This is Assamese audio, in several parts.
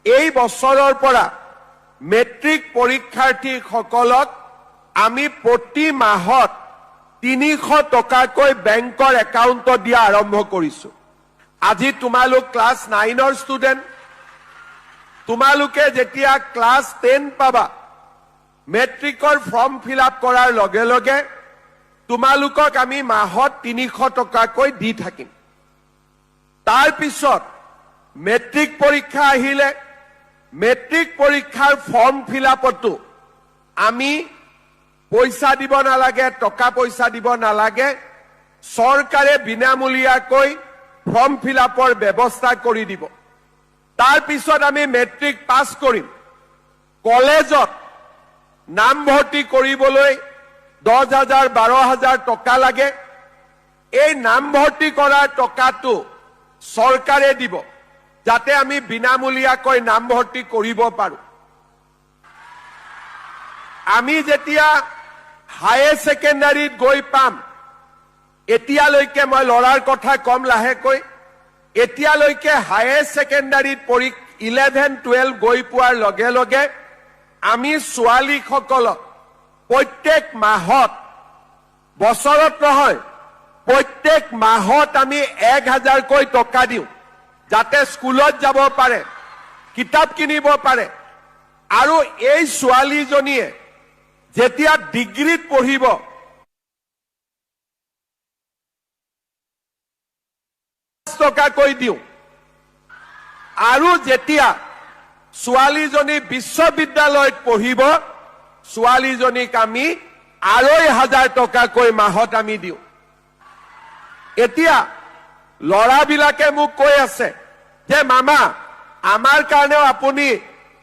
এই বছৰৰ পৰা মেট্ৰিক পৰীক্ষাৰ্থীসকলক আমি প্ৰতি মাহত 300 টকাকৈ বেংকৰ একাউণ্টত দিয়া আৰম্ভ কৰিছো। আজি তোমালোক ক্লাছ 9ৰ ষ্টুডেণ্ট, তোমালোকে যেতিয়া ক্লাছ 10 পাবা, মেট্ৰিকৰ ফৰ্ম ফিল আপ কৰাৰ লগে লগে তোমালোকক আমি মাহত 300 টকাকৈ দি থাকিম। তাৰ পিছত মেট্ৰিক পৰীক্ষা আহিলে মেট্ৰিক পৰীক্ষাৰ ফৰ্ম ফিল আপতো আমি পইচা দিব নালাগে, টকা পইচা দিব নালাগে, চৰকাৰে বিনামূলীয়াকৈ ফৰ্ম ফিল আপৰ ব্যৱস্থা কৰি দিব। তাৰ পিছত আমি মেট্ৰিক পাছ কৰিম। কলেজত নামভৰ্তি কৰিবলৈ 10,000 12,000 টকা লাগে। এই নামভৰ্তি কৰাৰ টকাটো চৰকাৰে দিব, যাতে আমি বিনামূলীয়াকৈ নামভৰ্তি কৰিব পাৰো। আমি যেতিয়া হায়াৰ ছেকেণ্ডাৰীত গৈ পাম, এতিয়ালৈকে মই ল'ৰাৰ কথা কম লাহেকৈ, এতিয়ালৈকে হায়াৰ ছেকেণ্ডাৰীত 11-12 গৈ পোৱাৰ লগে লগে আমি ছোৱালীসকলক প্ৰত্যেক মাহত, বছৰত নহয়, প্ৰত্যেক মাহত আমি 1,000কৈ টকা দিওঁ, যাতে স্কুলত যাব পাৰে, কিতাপ কিনিব পাৰে। আৰু এই ছোৱালীজনীয়ে যেতিয়া ডিগ্ৰীত পঢ়িব, টকাকৈ দিওঁ। আৰু যেতিয়া ছোৱালীজনী বিশ্ববিদ্যালয়ত পঢ়িব, ছোৱালীজনীক আমি 2,500 টকাকৈ মাহত আমি দিওঁ। এতিয়া ল'ৰাবিলাকে মোক কৈ আছে যে মামা, আমাৰ কাৰণেও আপুনি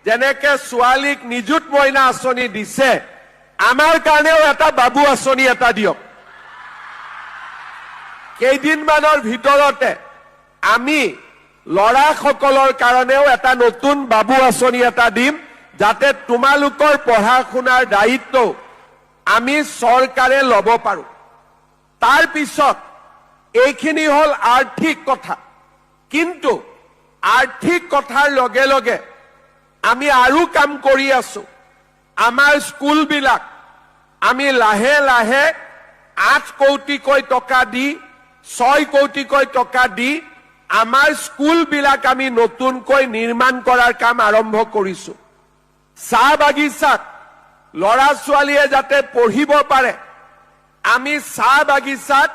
যেনেকে ছোৱালীক নিযুত মইনা আঁচনি দিছে, আমাৰ কাৰণেও এটা বাবু আঁচনি এটা দিয়ক। কেইদিনমানৰ ভিতৰতে আমি ল'ৰাসকলৰ কাৰণেও এটা নতুন বাবু আঁচনি এটা দিম, যাতে তোমালোকৰ পঢ়া শুনাৰ দায়িত্ব আমি চৰকাৰে ল'ব পাৰো। তাৰ পিছত এইখিনি হ'ল আৰ্থিক কথা, কিন্তু আৰ্থিক কথাৰ লগে লগে আমি আৰু কাম কৰি আছো। আমাৰ স্কুলবিলাক আমি লাহে লাহে 8 কোটিকৈ টকা দি, 6 কোটিকৈ টকা দি আমাৰ স্কুলবিলাক আমি নতুনকৈ নিৰ্মাণ কৰাৰ কাম আৰম্ভ কৰিছো। চাহ বাগিচাত ল'ৰা ছোৱালীয়ে যাতে পঢ়িব পাৰে, আমি চাহ বাগিচাত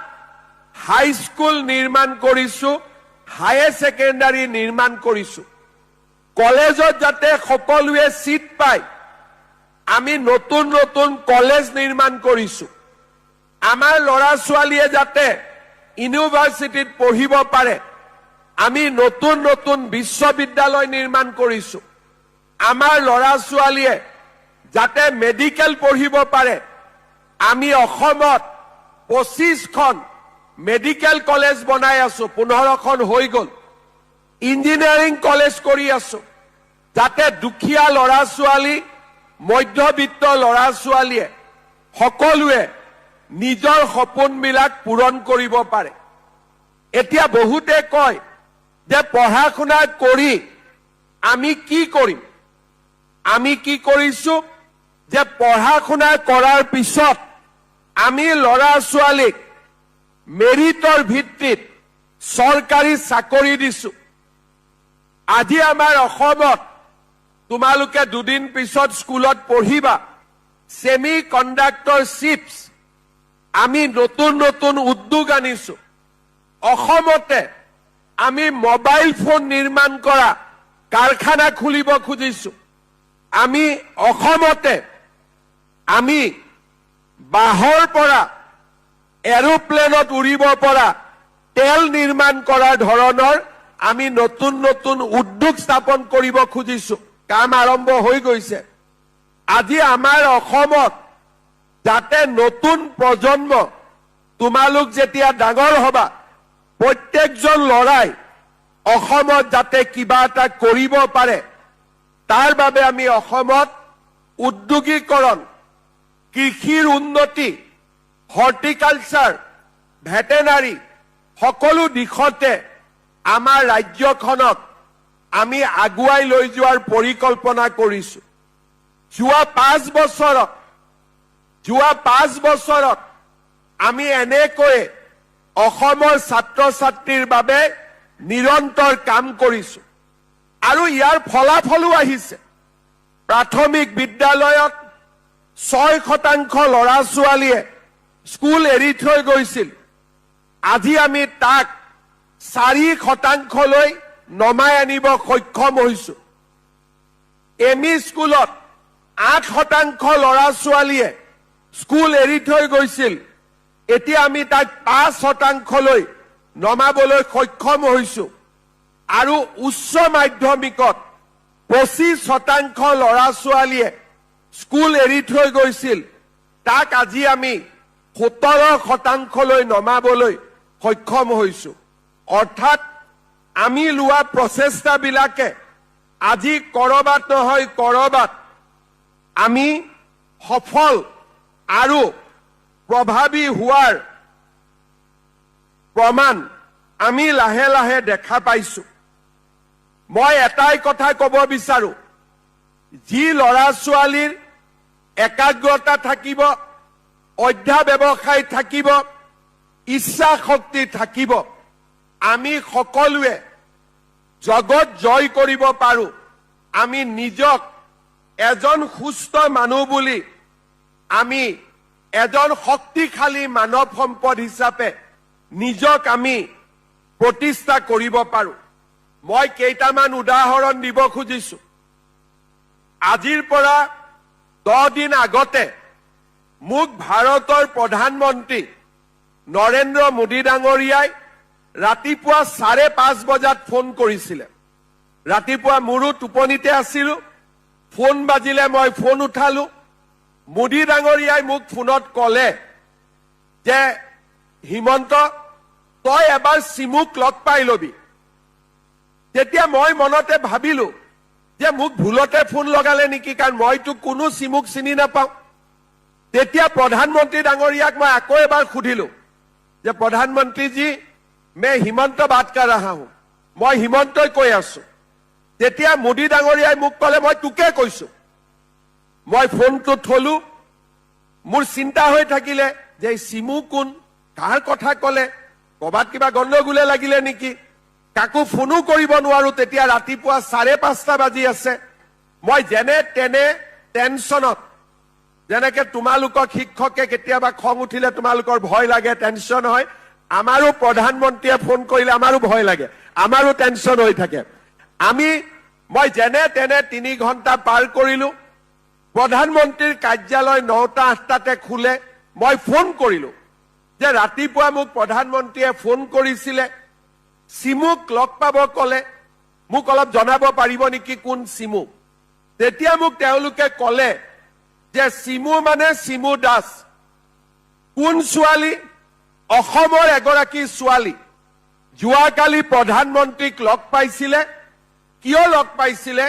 হাইস্কুল নিৰ্মাণ কৰিছো, হায়াৰ ছেকেণ্ডাৰী নিৰ্মাণ কৰিছো। কলেজত যাতে সকলোৱে চিট পায়, আমি নতুন নতুন কলেজ নিৰ্মাণ কৰিছো। আমাৰ ল'ৰা ছোৱালীয়ে যাতে ইউনিভাৰ্চিটিত পঢ়িব পাৰে, আমি নতুন নতুন বিশ্ববিদ্যালয় নিৰ্মাণ কৰিছো। আমাৰ ল'ৰা ছোৱালীয়ে যাতে মেডিকেল পঢ়িব পাৰে, আমি অসমত 25খন মেডিকেল কলেজ বনাই আছো, 15খন হৈ গ'ল। ইঞ্জিনিয়াৰিং কলেজ কৰি আছো, যাতে দুখীয়া ল'ৰা ছোৱালী, মধ্যবিত্ত ল'ৰা ছোৱালীয়ে সকলোৱে নিজৰ সপোনবিলাক পূৰণ কৰিব পাৰে। এতিয়া বহুতে কয় যে পঢ়া শুনা কৰি আমি কি কৰিম? আমি কি কৰিছো যে পঢ়া শুনা কৰাৰ পিছত আমি ল'ৰা ছোৱালীক মেৰিটৰ ভিত্তিত চৰকাৰী চাকৰি দিছো। আজি আমাৰ অসমত তোমালোকে দুদিন পিছত স্কুলত পঢ়িবা, ছেমি কণ্ডাক্টৰ চিপছ আমি নতুন নতুন উদ্যোগ আনিছো। অসমতে আমি মোবাইল ফোন নিৰ্মাণ কৰা কাৰখানা খুলিব খুজিছো। আমি অসমতে আমি বাঁহৰ পৰা এৰোপ্লেনত উৰিব পৰা তেল নিৰ্মাণ কৰাৰ ধৰণৰ আমি নতুন নতুন উদ্যোগ স্থাপন কৰিব খুজিছো। কাম আৰম্ভ হৈ গৈছে। আজি আমাৰ অসমত যাতে নতুন প্ৰজন্ম, তোমালোক যেতিয়া ডাঙৰ হবা, প্ৰত্যেকজন ল'ৰাই অসমত যাতে কিবা এটা কৰিব পাৰে, তাৰ বাবে আমি অসমত উদ্যোগীকৰণ, কৃষিৰ উন্নতি, হৰ্টিকালচাৰ, ভেটেনাৰী সকলো দিশতে আমাৰ ৰাজ্যখনক আমি আগুৱাই লৈ যোৱাৰ পৰিকল্পনা কৰিছো। যোৱা 5 বছৰত আমি এনেকৈ অসমৰ ছাত্ৰ ছাত্ৰীৰ বাবে নিৰন্তৰ কাম কৰিছো আৰু ইয়াৰ ফলাফলো আহিছে। প্ৰাথমিক বিদ্যালয়ত 6% ল'ৰা ছোৱালীয়ে স্কুল এৰি থৈ গৈছিল। আজি আমি তাক 4% নমাই আনিব সক্ষম হৈছো। এমই স্কুলত 8% ল'ৰা ছোৱালীয়ে স্কুল এৰি থৈ গৈছিল। এতিয়া আমি তাক 5% নমাবলৈ সক্ষম হৈছো আৰু উচ্চ মাধ্যমিকত 25% ল'ৰা ছোৱালীয়ে স্কুল এৰি থৈ গৈছিল। তাক আজি আমি 17% নমাবলৈ সক্ষম হৈছো। অৰ্থাৎ আমি লোৱা প্ৰচেষ্টাবিলাকে আজি কৰবাত নহয় কৰবাত আমি সফল আৰু প্ৰভাৱী হোৱাৰ প্ৰমাণ আমি লাহে লাহে দেখা পাইছো। মই এটাই কথা ক'ব বিচাৰো, যি ল'ৰা ছোৱালীৰ একাগ্ৰতা থাকিব, অধ্যাৱসায় থাকিব, ইচ্ছা শক্তি থাকিব, আমি সকলোৱে জগত জয় কৰিব পাৰো। আমি নিজক এজন সুস্থ মানুহ বুলি, আমি এজন শক্তিশালী মানৱ সম্পদ হিচাপে নিজক আমি প্ৰতিষ্ঠা কৰিব পাৰো। মই কেইটামান উদাহৰণ দিব খুজিছো। আজিৰ পৰা 10 দিন আগতে মোক ভাৰতৰ প্ৰধানমন্ত্ৰী নৰেন্দ্ৰ মোদী ডাঙৰীয়াই ৰাতিপুৱা 5:30 বজাত ফোন কৰিছিলে। ৰাতিপুৱা মোৰো টোপনিতে আছিলো, ফোন বাজিলে মই ফোন উঠালো। মোদী ডাঙৰীয়াই মোক ফোনত ক'লে যে হিমন্ত, তই এবাৰ চিমুক লগ পাই লবি। তেতিয়া মই মনতে ভাবিলো যে মোক ভুলতে ফোন লগালে নেকি, কাৰণ মইতো কোনো চিমুক চিনি নাপাওঁ। তেতিয়া প্ৰধানমন্ত্ৰী ডাঙৰীয়াক মই আকৌ এবাৰ সুধিলো যে প্ৰধানমন্ত্ৰীজী, मैं हिमंत बात कर रहा हूं, मैं हिमंतই কৈ আছো। তেতিয়া মোদী ডাঙৰীয়াই মোক ক'লে মই তোকে কৈছো। মই ফোনটো থলো। মোৰ চিন্তা হৈ থাকিলে যে চিমু কোন, কাৰ কথা ক'লে, কবাত কিবা গণ্ডগোলে লাগিলে নেকি। কাকো ফোনো কৰিব নোৱাৰো। তেতিয়া ৰাতিপুৱা 5:30 বাজি আছে। মই যেনে তেনে টেনচনত, যেনেকে তোমালোকক শিক্ষকে কেতিয়াবা খং উঠিলে তোমালোকৰ ভয় লাগে, টেনচন হয়, আমাৰো প্ৰধানমন্ত্ৰীয়ে ফোন কৰিলে আমাৰো ভয় লাগে, আমাৰো টেনচন হৈ থাকে। মই যেনে তেনে 3 ঘণ্টা পাৰ কৰিলো। প্ৰধানমন্ত্ৰীৰ কাৰ্যালয় 9:08 খোলে। মই ফোন কৰিলো যে ৰাতিপুৱা মোক প্ৰধানমন্ত্ৰীয়ে ফোন কৰিছিলে, চিমুক লগ পাব ক'লে, মোক অলপ জনাব পাৰিব নেকি কোন চিমু। তেতিয়া মোক তেওঁলোকে ক'লে যে চিমু মানে চিমু দাস। কোন ছোৱালী? অসমৰ এগৰাকী ছোৱালী। যোৱাকালি প্ৰধানমন্ত্ৰীক লগ পাইছিলে। কিয় লগ পাইছিলে?